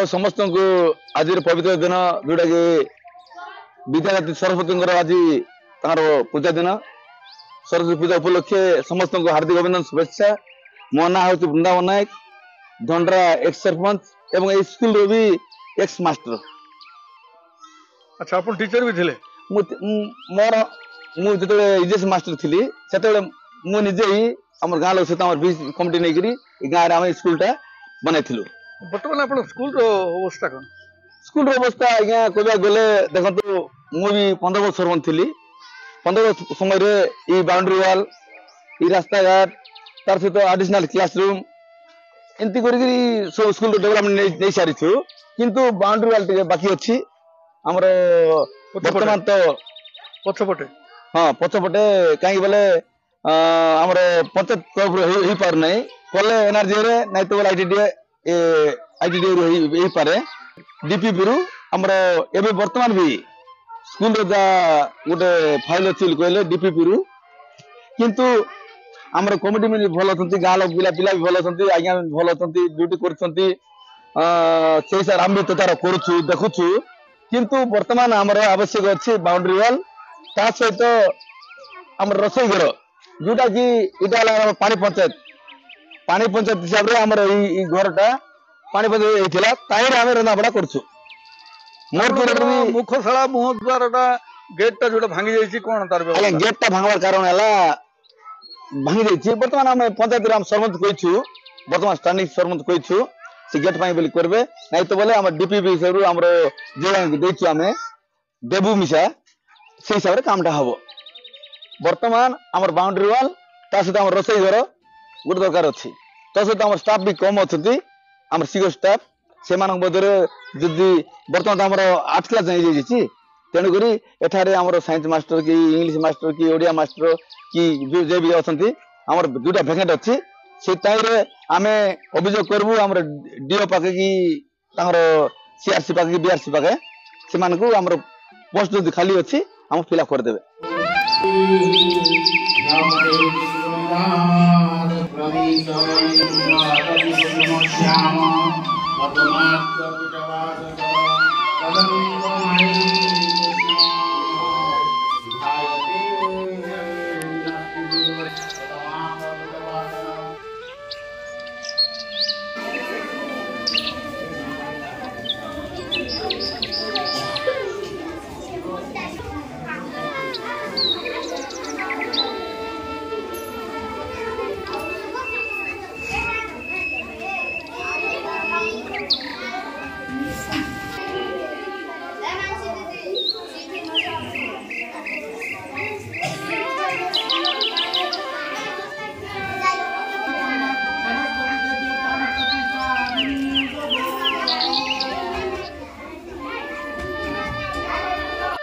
समस्त को आज पवित्र दिन जोटा कि विद्यार्थी सरस्वती आज तार पूजा दिन सरस्वती पूजा उपलक्षे समस्त को हार्दिक अभिनंदन शुभेच्छा। मो ना हूँ वृंदावन नायक धंडरा एक्स सरपंच एवं स्कूल भी एक्स मास्टर। अच्छा आप टीचर भी थे? मोर मुझे इजेस मास्टर थी से मुझे ही आम गाँव लोग सहित बीच कमिटी नहीं गाँव में स्कूलटा बनई। बर्तमान आप स्कूल अवस्था कौन? स्कूल अवस्था आज्ञा कहवा गले देखो मुझे 15 वर्ष सरपंच थी। 15 वर्ष समय बाउंड्री वाल रास्ता घाट तार सहित आडिशनल क्लासरूम एमती कर सब स्कूल डेवलपमेंट नहीं सारी किंतु बाउंड्री वाल टे बाकी अच्छी आमर बर्तमान तो पछपटे। हाँ पछपटे कहीं बोले आमर पंचायत तरफ हो पार ना कले एनआरजी नाई तो आईटीडी हो पारे डीपीपी रु आमर एबे वर्तमान भी स्कूल गोटे फाइल अच्छी कहले डीपीपी रु किंतु आमर कमिटी में भल अच्छा गाँव लोग पिला पिला भी भल अच्छा आज्ञा भल अच्छा ड्यूटी कर आम भी तार करुचु देखुचु किंतु वर्तमान आमर आवश्यक अच्छी बाउंड्री वाल ता सहित आम रसोई घर जोटा कि इटा पानी पंचायत हिसाब से आमर घरटा पानी पंचायत होता आम रंधाबड़ा करुचु। मुखशाला मुह द्वार गेटा जो भांगी जाइए कौन तार गेटा भांगवार कारण है भांगी जाइए। बर्तमान आम पंचायत आम सरपंच कहीछु बर्तमान स्टांडिंग सरपंच कहीछु से गेट बोली करेंगे नहीं तो बोले आम डीपीपी हिसाब से आम जो आम देबू मिशा से हिसाब से कामटा हम। बर्तमान आम बाउंड्री वाल ता सहित आम रसोई घर गोटे दरकार अच्छी ता सहित आम स्टाफ भी कम अच्छा आम सीओ स्टाफ से जदि बर्तमान आम 8 क्लास जाइए तेणुक एठारे आम साइंस मास्टर कि इंग्लिश मास्टर कि ओडिया मास्टर कि जे भी अच्छा आम 2टा भैकेंट अच्छी से आम अभियोग करबू आम डीओ पाखे कि सीआरसी पाखे कि बीआरसी पाखे से आम पोस्ट जो खाली अच्छी आम फिलअप करदे। Radha